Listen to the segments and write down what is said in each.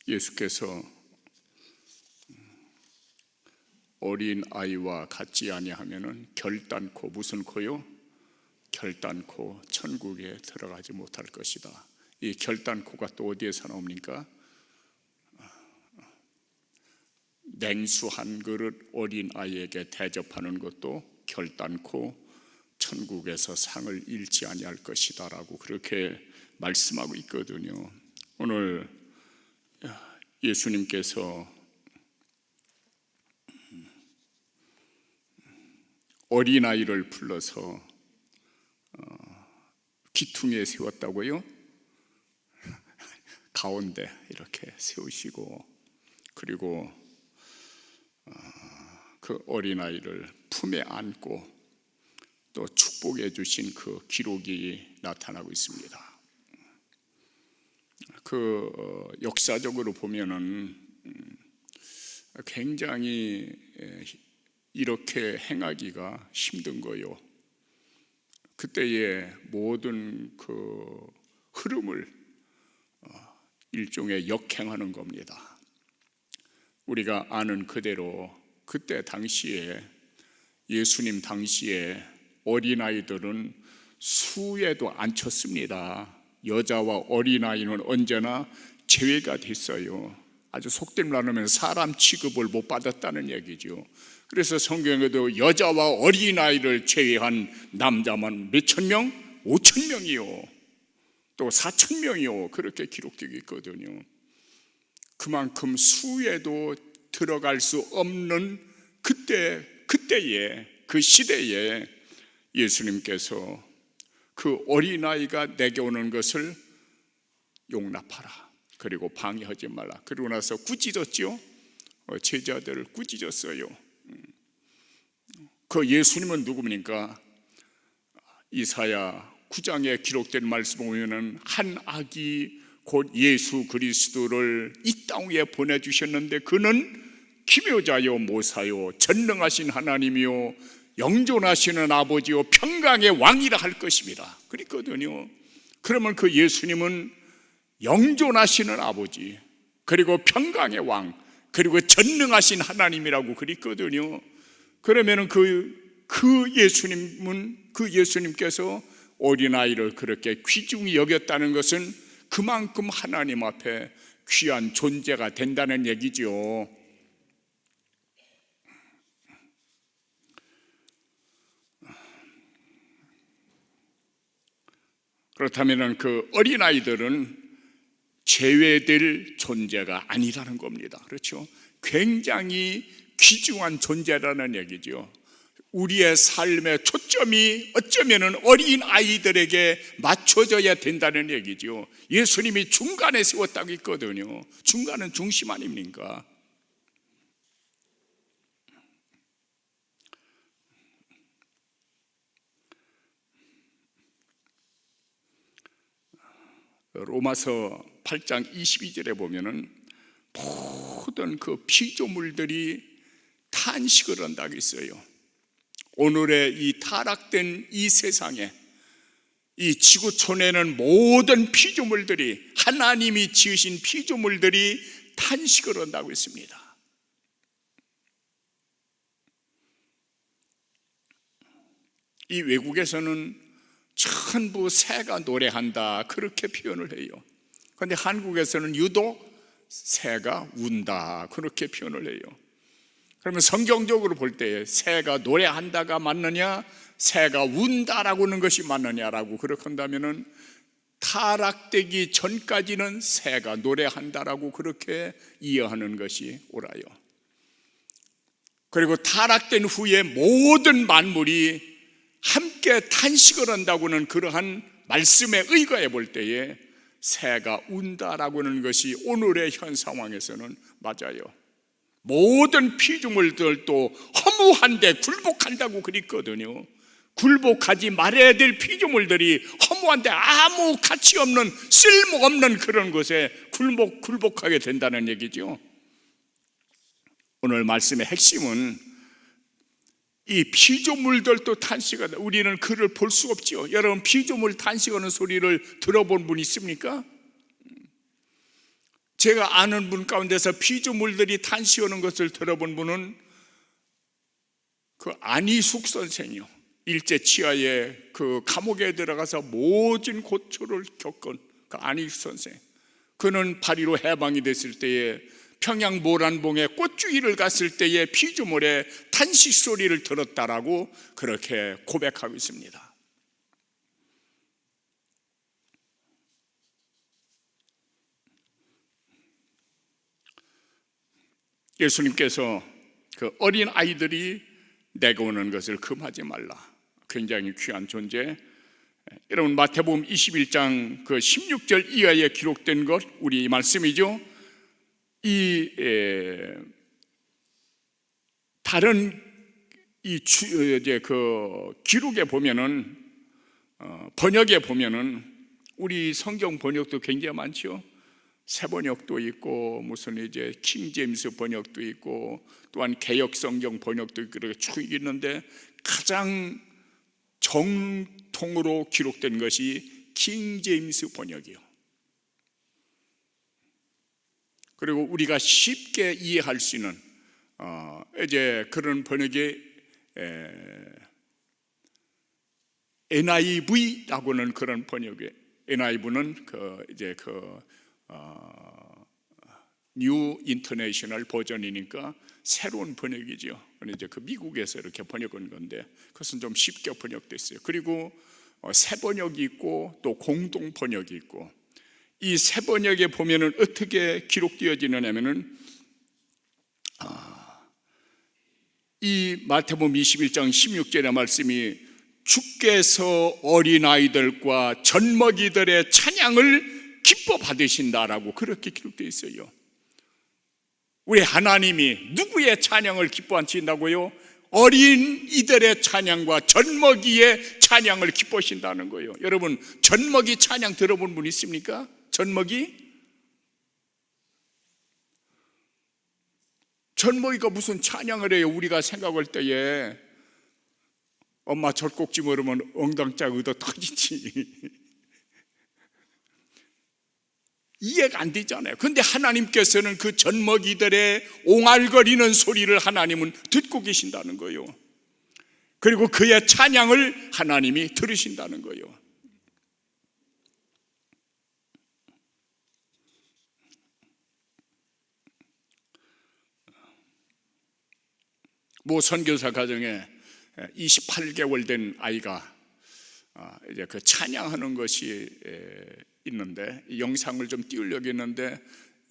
예수께서 어린 아이와 같지 아니하면은 결단코, 무슨 코요? 결단코 천국에 들어가지 못할 것이다. 이 결단코가 또 어디에서 나옵니까? 냉수 한 그릇 어린 아이에게 대접하는 것도 결단코 천국에서 상을 잃지 아니할 것이다 라고 그렇게 말씀하고 있거든요. 오늘 예수님께서 어린아이를 불러서 귀퉁이에 세웠다고요? 가운데 이렇게 세우시고, 그리고 그 어린아이를 품에 안고 또 축복해 주신 그 기록이 나타나고 있습니다. 그 역사적으로 보면은 굉장히 이렇게 행하기가 힘든 거요. 그때의 모든 그 흐름을 일종의 역행하는 겁니다. 우리가 아는 그대로 그때 당시에, 예수님 당시에 어린아이들은 수에도 안 쳤습니다. 여자와 어린아이는 언제나 제외가 됐어요. 아주 속된 말로 하면 사람 취급을 못 받았다는 얘기죠. 그래서 성경에도 여자와 어린아이를 제외한 남자만 몇천 명? 5천 명이요. 또 4천 명이요. 그렇게 기록되어 있거든요. 그만큼 수에도 들어갈 수 없는 그때의 그 시대에 예수님께서 그 어린아이가 내게 오는 것을 용납하라. 그리고 방해하지 말라. 그러고 나서 꾸짖었죠. 제자들을 꾸짖었어요. 그 예수님은 누굽니까? 이사야 9장에 기록된 말씀 보면은 한 아기 곧 예수 그리스도를 이 땅 위에 보내주셨는데 그는 기묘자요 모사요 전능하신 하나님이요 영존하시는 아버지요 평강의 왕이라 할 것입니다. 그랬거든요. 그러면 그 예수님은 영존하시는 아버지, 그리고 평강의 왕, 그리고 전능하신 하나님이라고 그랬거든요. 그러면은 그 예수님께서 어린아이를 그렇게 귀중히 여겼다는 것은 그만큼 하나님 앞에 귀한 존재가 된다는 얘기죠. 그렇다면 그 어린아이들은 제외될 존재가 아니라는 겁니다. 그렇죠? 굉장히 귀중한 존재라는 얘기죠. 우리의 삶의 초점이 어쩌면 어린아이들에게 맞춰져야 된다는 얘기죠. 예수님이 중간에 세웠다고 했거든요. 중간은 중심 아닙니까? 로마서 8장 22절에 보면은 모든 그 피조물들이 탄식을 한다고 있어요. 오늘의 이 타락된 이 세상에, 이 지구촌에는 모든 피조물들이, 하나님이 지으신 피조물들이 탄식을 한다고 했습니다. 이 외국에서는 전부 새가 노래한다 그렇게 표현을 해요. 그런데 한국에서는 유독 새가 운다 그렇게 표현을 해요. 그러면 성경적으로 볼 때 새가 노래한다가 맞느냐, 새가 운다라고 하는 것이 맞느냐라고 그렇게 한다면은 타락되기 전까지는 새가 노래한다라고 그렇게 이해하는 것이 옳아요. 그리고 타락된 후에 모든 만물이 함께 탄식을 한다고는 그러한 말씀에 의거해 볼 때에 새가 운다라고 하는 것이 오늘의 현 상황에서는 맞아요. 모든 피조물들도 허무한데 굴복한다고 그랬거든요. 굴복하지 말아야 될 피조물들이 허무한데 아무 가치 없는 쓸모없는 그런 것에 굴복하게 된다는 얘기죠. 오늘 말씀의 핵심은 이 피조물들도 탄식하다. 우리는 그를 볼 수 없죠. 여러분, 피조물 탄식하는 소리를 들어본 분 있습니까? 제가 아는 분 가운데서 피조물들이 탄식하는 것을 들어본 분은 그 안희숙 선생이요, 일제 치하에 그 감옥에 들어가서 모진 고초를 겪은 그 안희숙 선생. 그는 파리로 해방이 됐을 때에 평양 모란봉에 꽃주기를 갔을 때에 피조물의 탄식 소리를 들었다라고 그렇게 고백하고 있습니다. 예수님께서 그 어린 아이들이 내게 오는 것을 금하지 말라. 굉장히 귀한 존재. 여러분, 마태복음 21장 그 16절 이하에 기록된 것, 우리 말씀이죠. 다른 이제 그 기록에 보면은, 번역에 보면은, 우리 성경 번역도 굉장히 많죠. 새 번역도 있고 무슨 이제 킹 제임스 번역도 있고 또한 개역 성경 번역도 있고 그렇게 쭉 있는데, 가장 정통으로 기록된 것이 킹 제임스 번역이요. 그리고 우리가 쉽게 이해할 수 있는 이제 그런 번역이 NIV라고는 그런 번역이, NIV는 뉴 인터내셔널 버전이니까 새로운 번역이죠. 이제 그 미국에서 이렇게 번역한 건데 그것은 좀 쉽게 번역됐어요. 그리고 새 번역이 있고 또 공동 번역이 있고, 이 새 번역에 보면은 어떻게 기록되어지느냐면은 이 마태복음 21장 16절의 말씀이 주께서 어린아이들과 젖먹이들의 찬양을 기뻐 받으신다라고 그렇게 기록되어 있어요. 우리 하나님이 누구의 찬양을 기뻐하신다고요? 어린이들의 찬양과 젖먹이의 찬양을 기뻐하신다는 거예요. 여러분, 젖먹이 찬양 들어본 분 있습니까? 젖먹이가 무슨 찬양을 해요? 우리가 생각할 때에 엄마 젖꼭지 모르면 엉덩짝 얻어 터지지. 이해가 안 되잖아요. 근데 하나님께서는 그 젖먹이들의 옹알거리는 소리를 하나님은 듣고 계신다는 거예요. 그리고 그의 찬양을 하나님이 들으신다는 거예요. 모 선교사 가정에 28개월 된 아이가 이제 그 찬양하는 것이 있는데, 이 영상을 좀 띄우려고 했는데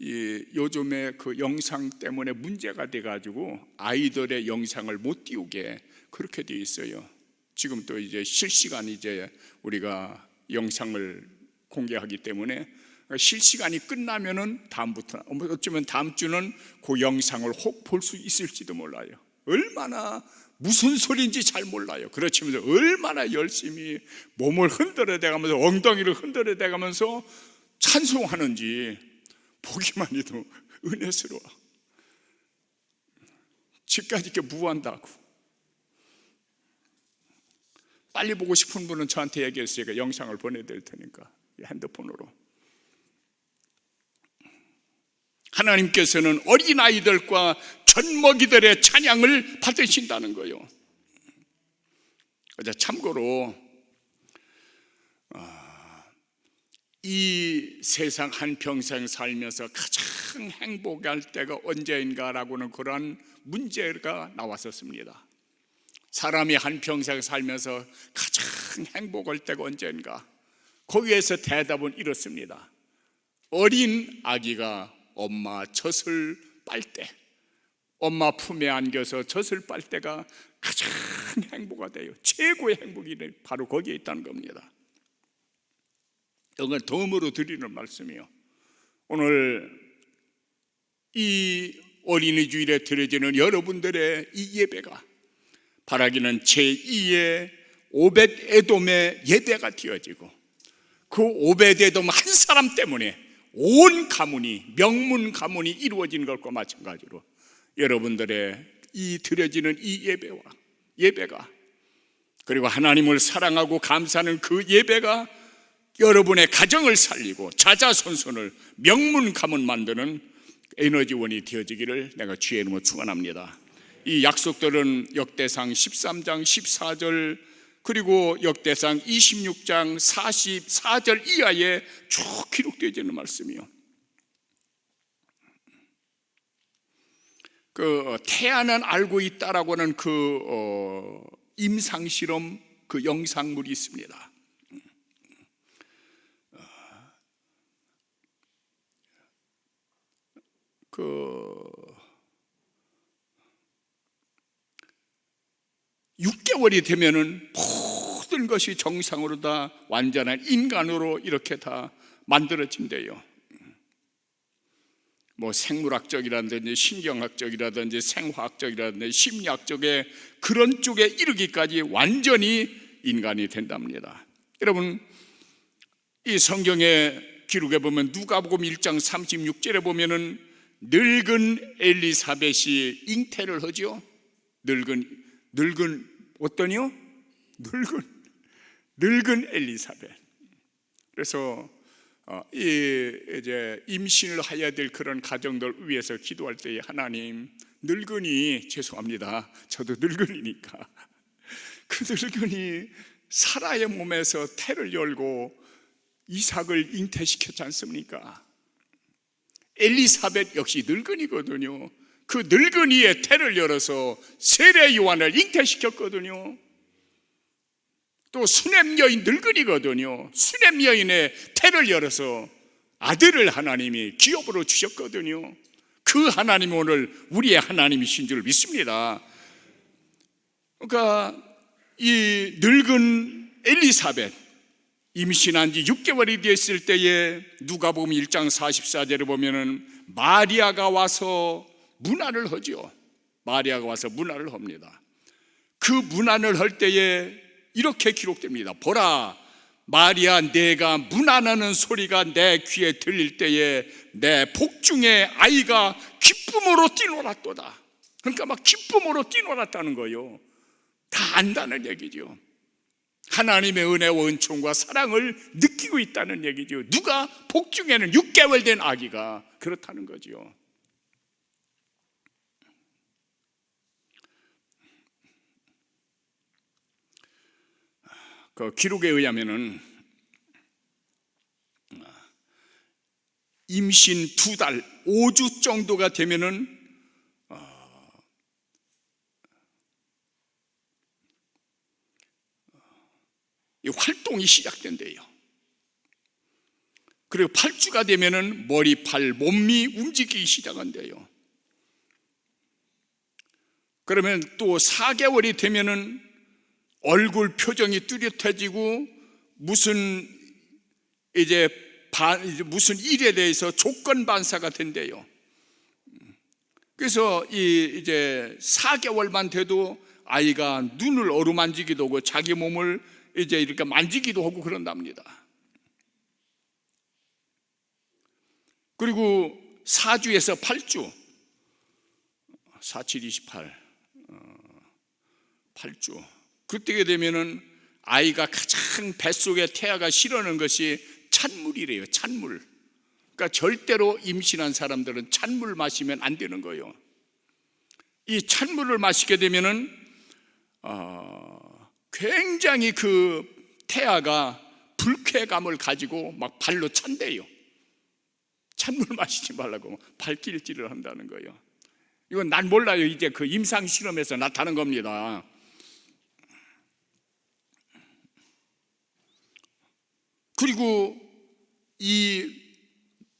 요즘에 그 영상 때문에 문제가 돼가지고 아이들의 영상을 못 띄우게 그렇게 되어 있어요. 지금 또 이제 실시간 이제 우리가 영상을 공개하기 때문에 실시간이 끝나면은 다음부터, 어쩌면 다음 주는 그 영상을 혹 볼 수 있을지도 몰라요. 얼마나 무슨 소리인지 잘 몰라요. 그렇지만 얼마나 열심히 몸을 흔들어대가면서 엉덩이를 흔들어대가면서 찬송하는지 보기만 해도 은혜스러워. 집까지 이렇게 무한다고. 빨리 보고 싶은 분은 저한테 얘기했어요. 영상을 보내드릴 테니까 핸드폰으로. 하나님께서는 어린아이들과 젖먹이들의 찬양을 받으신다는 거예요. 참고로 이 세상 한평생 살면서 가장 행복할 때가 언제인가라고는 그런 문제가 나왔었습니다. 사람이 한평생 살면서 가장 행복할 때가 언제인가? 거기에서 대답은 이렇습니다. 어린 아기가 엄마 젖을 빨 때, 엄마 품에 안겨서 젖을 빨 때가 가장 행복가 돼요. 최고의 행복이 바로 거기에 있다는 겁니다. 이건 덤으로 드리는 말씀이요. 오늘 이 어린이 주일에 드려지는 여러분들의 이 예배가 바라기는 제2의 오벳 에돔의 예배가 되어지고, 그 오벳 에돔 한 사람 때문에 온 가문이, 명문 가문이 이루어진 것과 마찬가지로 여러분들의 이 드려지는 이 예배가, 그리고 하나님을 사랑하고 감사하는 그 예배가 여러분의 가정을 살리고 자자손손을 명문 가문 만드는 에너지원이 되어지기를 내가 주의 이름으로 축원합니다. 이 약속들은 역대상 13장 14절 그리고 역대상 26장 44절 이하에 쭉 기록되어 있는 말씀이요. 그 태아는 알고 있다라고 하는 그 임상실험 그 영상물이 있습니다. 그 6개월이 되면은 모든 것이 정상으로 다 완전한 인간으로 이렇게 다 만들어진대요. 뭐 생물학적이라든지 신경학적이라든지 생화학적이라든지 심리학적의 그런 쪽에 이르기까지 완전히 인간이 된답니다. 여러분, 이 성경의 기록에 보면 누가복음 1장 36절에 보면은 늙은 엘리사벳이 잉태를 하죠. 늙은 어떠니요? 늙은 엘리사벳. 그래서 이제 임신을 해야 될 그런 가정들 위해서 기도할 때에 하나님, 늙은이, 죄송합니다, 저도 늙은이니까 그 늙은이 사라의 몸에서 태를 열고 이삭을 잉태시켰지 않습니까? 엘리사벳 역시 늙은이거든요. 그 늙은이의 태를 열어서 세례 요한을 잉태시켰거든요. 또 수냄 여인 늙은이거든요. 수냄 여인의 태를 열어서 아들을 하나님이 기업으로 주셨거든요. 그 하나님이 오늘 우리의 하나님이신 줄 믿습니다. 그러니까 이 늙은 엘리사벳 임신한 지 6개월이 됐을 때에 누가복음 1장 44절에 보면은 마리아가 와서 문안을 하죠. 마리아가 와서 문안을 합니다. 그 문안을 할 때에 이렇게 기록됩니다. 보라, 마리아, 내가 문안하는 소리가 내 귀에 들릴 때에 내 복중의 아이가 기쁨으로 뛰놀았도다. 그러니까 막 기쁨으로 뛰놀았다는 거예요. 다 안다는 얘기죠. 하나님의 은혜와 은총과 사랑을 느끼고 있다는 얘기죠. 누가? 복중에는 6개월 된 아기가 그렇다는 거죠. 그 기록에 의하면은 임신 2달, 5주 정도가 되면은 이 활동이 시작된대요. 그리고 8주가 되면은 머리, 팔, 몸이 움직이기 시작한대요. 그러면 또 4개월이 되면은 얼굴 표정이 뚜렷해지고 무슨 일에 대해서 조건 반사가 된대요. 그래서 이제 4개월만 돼도 아이가 눈을 어루만지기도 하고 자기 몸을 이제 이렇게 만지기도 하고 그런답니다. 그리고 4주에서 8주, 4, 7, 28, 8주 그때가 되면은 아이가 가장 뱃속에 태아가 실어는 것이 찬물이래요. 찬물. 그러니까 절대로 임신한 사람들은 찬물 마시면 안 되는 거예요. 이 찬물을 마시게 되면은 굉장히 그 태아가 불쾌감을 가지고 막 발로 찬대요. 찬물 마시지 말라고 발길질을 한다는 거예요. 이건 난 몰라요. 이제 그 임상 실험에서 나타난 겁니다. 그리고 이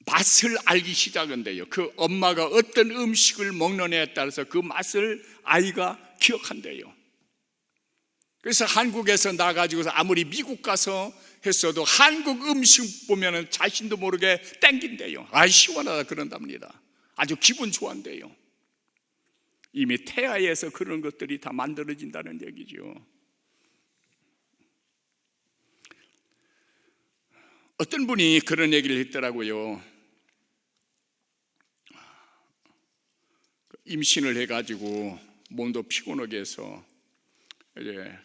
맛을 알기 시작한대요. 그 엄마가 어떤 음식을 먹느냐에 따라서 그 맛을 아이가 기억한대요. 그래서 한국에서 나가지고서 아무리 미국 가서 했어도 한국 음식 보면은 자신도 모르게 땡긴대요. 아, 시원하다 그런답니다. 아주 기분 좋아한대요. 이미 태아에서 그런 것들이 다 만들어진다는 얘기죠. 어떤 분이 그런 얘기를 했더라고요. 임신을 해가지고 몸도 피곤하게 해서 이제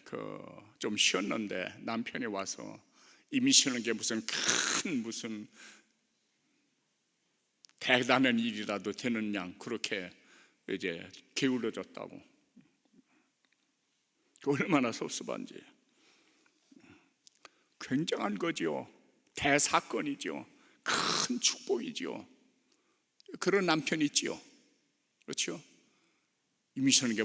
좀 쉬었는데 남편이 와서 이 미션은 게 무슨 대단한 일이라도 되는 양 그렇게 이제 게을러졌다고. 얼마나 섭섭한지. 굉장한 거지요. 대사건이죠. 큰 축복이지요. 그런 남편이 있지요. 그렇죠? 이 미션은 게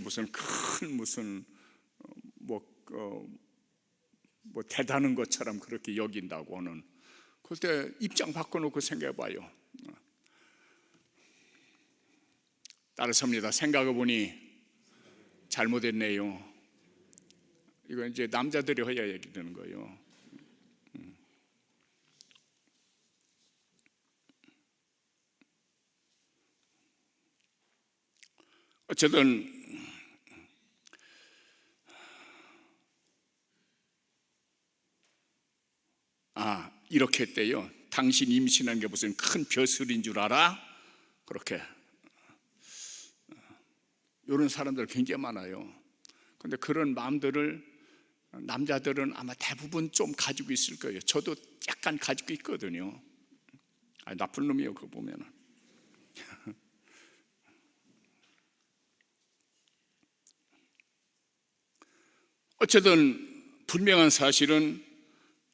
뭐 대단한 것처럼 그렇게 여긴다고는. 그때 입장 바꿔놓고 생각해봐요. 따라섭니다. 생각해보니 잘못했네요. 이건 이제 남자들이 해야 얘기 되는 거예요. 어쨌든 이렇게 했대요. 당신 임신한 게 무슨 큰 벼슬인 줄 알아? 그렇게. 이런 사람들 굉장히 많아요. 그런데 그런 마음들을 남자들은 아마 대부분 좀 가지고 있을 거예요. 저도 약간 가지고 있거든요. 나쁜 놈이에요, 그거 보면은. 어쨌든 분명한 사실은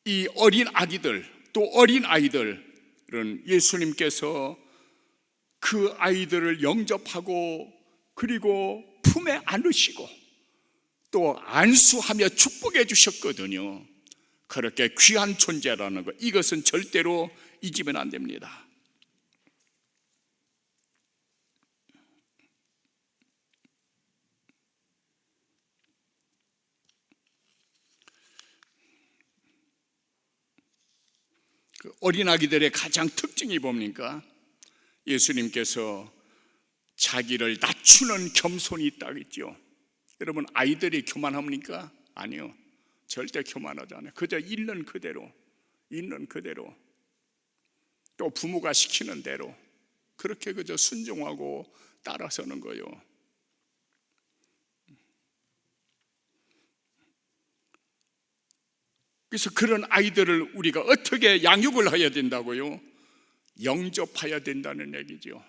이 어린 아기들, 또 어린 아이들은 예수님께서 그 아이들을 영접하고 그리고 품에 안으시고 또 안수하며 축복해 주셨거든요. 그렇게 귀한 존재라는 것, 이것은 절대로 잊으면 안 됩니다. 그 어린아기들의 가장 특징이 뭡니까? 예수님께서 자기를 낮추는 겸손이 있다고 했죠. 여러분, 아이들이 교만합니까? 아니요, 절대 교만하지 않아요. 그저 있는 그대로 또 부모가 시키는 대로 그렇게 그저 순종하고 따라서는 거예요. 그래서 그런 아이들을 우리가 어떻게 양육을 해야 된다고요? 영접해야 된다는 얘기죠.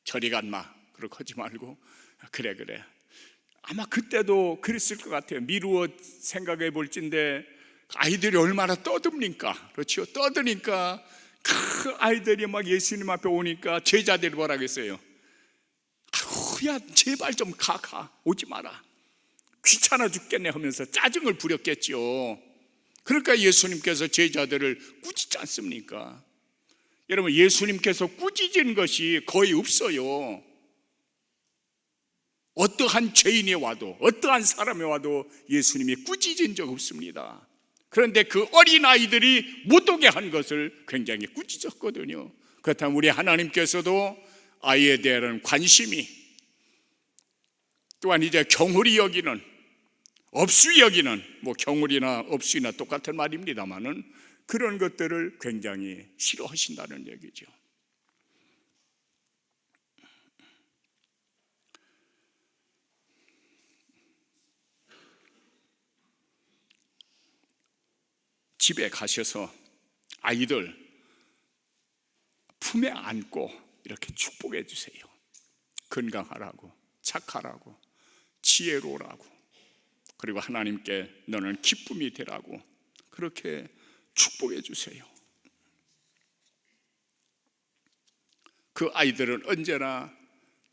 저리 간마 그렇게 하지 말고 그래 아마 그때도 그랬을 것 같아요. 미루어 생각해 볼진데 아이들이 얼마나 떠듭니까? 그렇죠? 떠드니까 그 아이들이 막 예수님 앞에 오니까 제자들이 뭐라 그랬어요? 야 제발 좀 가 오지 마라, 귀찮아 죽겠네 하면서 짜증을 부렸겠죠. 그러니까 예수님께서 제자들을 꾸짖지 않습니까? 여러분, 예수님께서 꾸짖은 것이 거의 없어요. 어떠한 죄인이 와도 어떠한 사람이 와도 예수님이 꾸짖은 적 없습니다. 그런데 그 어린아이들이 못 오게 한 것을 굉장히 꾸짖었거든요. 그렇다면 우리 하나님께서도 아이에 대한 관심이, 또한 이제 경홀히 여기는, 업수히 여기는, 뭐 경홀이나 업수이나 똑같은 말입니다만은 그런 것들을 굉장히 싫어하신다는 얘기죠. 집에 가셔서 아이들 품에 안고 이렇게 축복해 주세요. 건강하라고, 착하라고, 지혜로우라고, 그리고 하나님께 너는 기쁨이 되라고 그렇게 축복해 주세요. 그 아이들은 언제나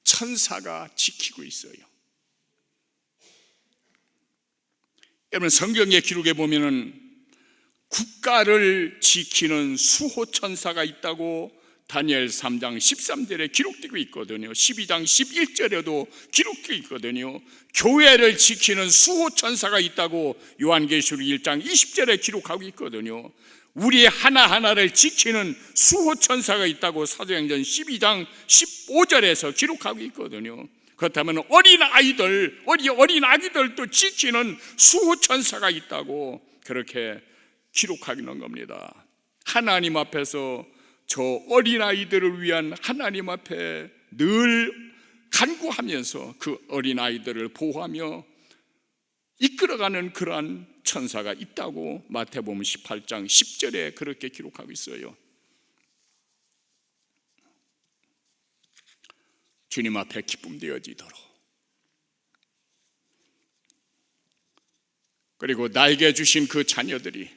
천사가 지키고 있어요. 여러분, 성경의 기록에 보면은 국가를 지키는 수호천사가 있다고 다니엘 3장 13절에 기록되고 있거든요. 12장 11절에도 기록되고 있거든요. 교회를 지키는 수호천사가 있다고 요한계시록 1장 20절에 기록하고 있거든요. 우리 하나하나를 지키는 수호천사가 있다고 사도행전 12장 15절에서 기록하고 있거든요. 그렇다면 어린 아기들도 지키는 수호천사가 있다고 그렇게 기록하는 겁니다. 하나님 앞에서 저 어린아이들을 위한 하나님 앞에 늘 간구하면서 그 어린아이들을 보호하며 이끌어가는 그러한 천사가 있다고 마태복음 18장 10절에 그렇게 기록하고 있어요. 주님 앞에 기쁨 되어지도록, 그리고 나에게 주신 그 자녀들이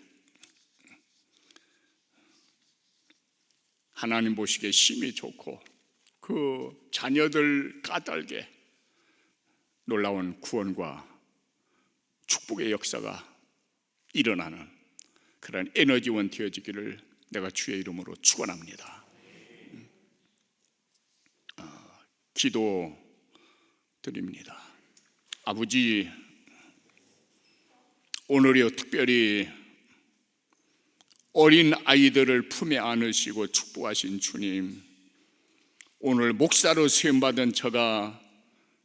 하나님 보시기에 심히 좋고 그 자녀들 까닭에 놀라운 구원과 축복의 역사가 일어나는 그런 에너지원 되어지기를 내가 주의 이름으로 축원합니다. 기도 드립니다. 아버지, 오늘이요 특별히 어린 아이들을 품에 안으시고 축복하신 주님, 오늘 목사로 세움받은 저가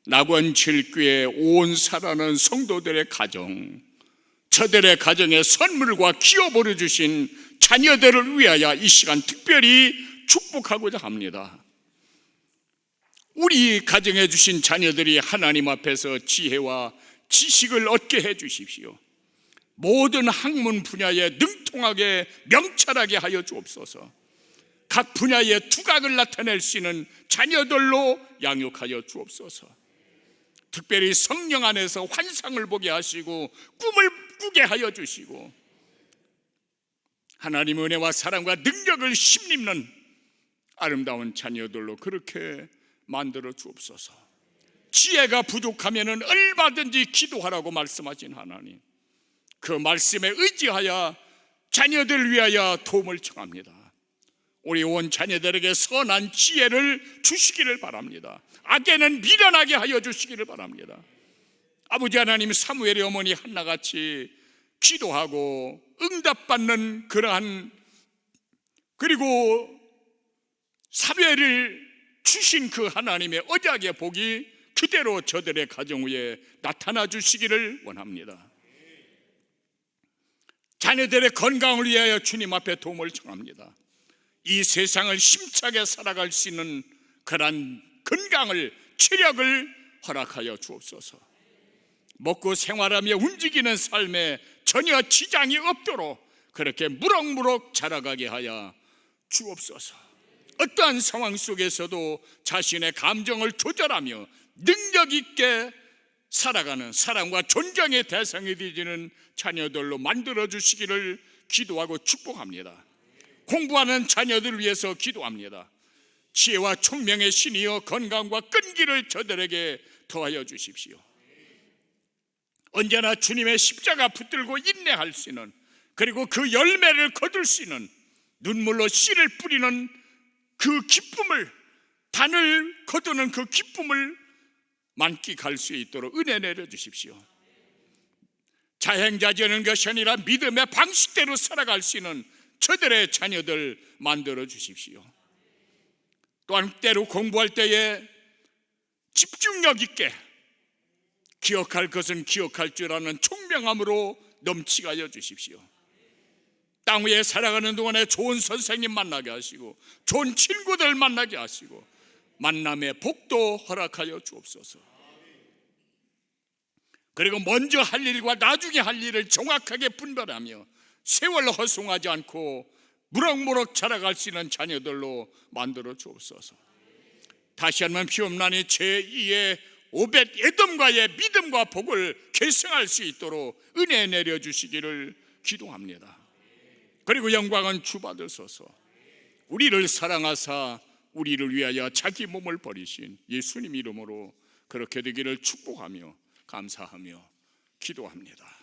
낙원칠교회 온 살아는 성도들의 가정, 저들의 가정에 선물과 기업 보내주신 자녀들을 위하여 이 시간 특별히 축복하고자 합니다. 우리 가정에 주신 자녀들이 하나님 앞에서 지혜와 지식을 얻게 해 주십시오. 모든 학문 분야에 능통하게 명철하게 하여 주옵소서. 각 분야의 두각을 나타낼 수 있는 자녀들로 양육하여 주옵소서. 특별히 성령 안에서 환상을 보게 하시고 꿈을 꾸게 하여 주시고 하나님의 은혜와 사랑과 능력을 힘입는 아름다운 자녀들로 그렇게 만들어 주옵소서. 지혜가 부족하면 얼마든지 기도하라고 말씀하신 하나님, 그 말씀에 의지하여 자녀들 위하여 도움을 청합니다. 우리 온 자녀들에게 선한 지혜를 주시기를 바랍니다. 악에는 미련하게 하여 주시기를 바랍니다. 아버지 하나님, 사무엘의 어머니 한나같이 기도하고 응답받는 그러한, 그리고 사무엘을 주신 그 하나님의 언약의 복이 그대로 저들의 가정 위에 나타나 주시기를 원합니다. 자녀들의 건강을 위하여 주님 앞에 도움을 청합니다. 이 세상을 힘차게 살아갈 수 있는 그러한 건강을, 체력을 허락하여 주옵소서. 먹고 생활하며 움직이는 삶에 전혀 지장이 없도록 그렇게 무럭무럭 자라가게 하여 주옵소서. 어떠한 상황 속에서도 자신의 감정을 조절하며 능력 있게 살아가는 사랑과 존경의 대상이 되지는 자녀들로 만들어 주시기를 기도하고 축복합니다. 공부하는 자녀들을 위해서 기도합니다. 지혜와 총명의 신이여 건강과 끈기를 저들에게 더하여 주십시오. 언제나 주님의 십자가 붙들고 인내할 수 있는, 그리고 그 열매를 거둘 수 있는, 눈물로 씨를 뿌리는 그 기쁨을, 단을 거두는 그 기쁨을 만끽할 수 있도록 은혜 내려 주십시오. 자행자재는 것이 아니라 믿음의 방식대로 살아갈 수 있는 저들의 자녀들 만들어 주십시오. 또한 때로 공부할 때에 집중력 있게 기억할 것은 기억할 줄 아는 총명함으로 넘치게 하여 주십시오. 땅 위에 살아가는 동안에 좋은 선생님 만나게 하시고 좋은 친구들 만나게 하시고 만남의 복도 허락하여 주옵소서. 그리고 먼저 할 일과 나중에 할 일을 정확하게 분별하며 세월 허송하지 않고 무럭무럭 자라갈 수 있는 자녀들로 만들어 주옵소서. 다시 한번 피옵나니 제2의 오벳 에돔과의 믿음과 복을 계승할 수 있도록 은혜 내려주시기를 기도합니다. 그리고 영광은 주 받으소서. 우리를 사랑하사 우리를 위하여 자기 몸을 버리신 예수님 이름으로 그렇게 되기를 축복하며 감사하며 기도합니다.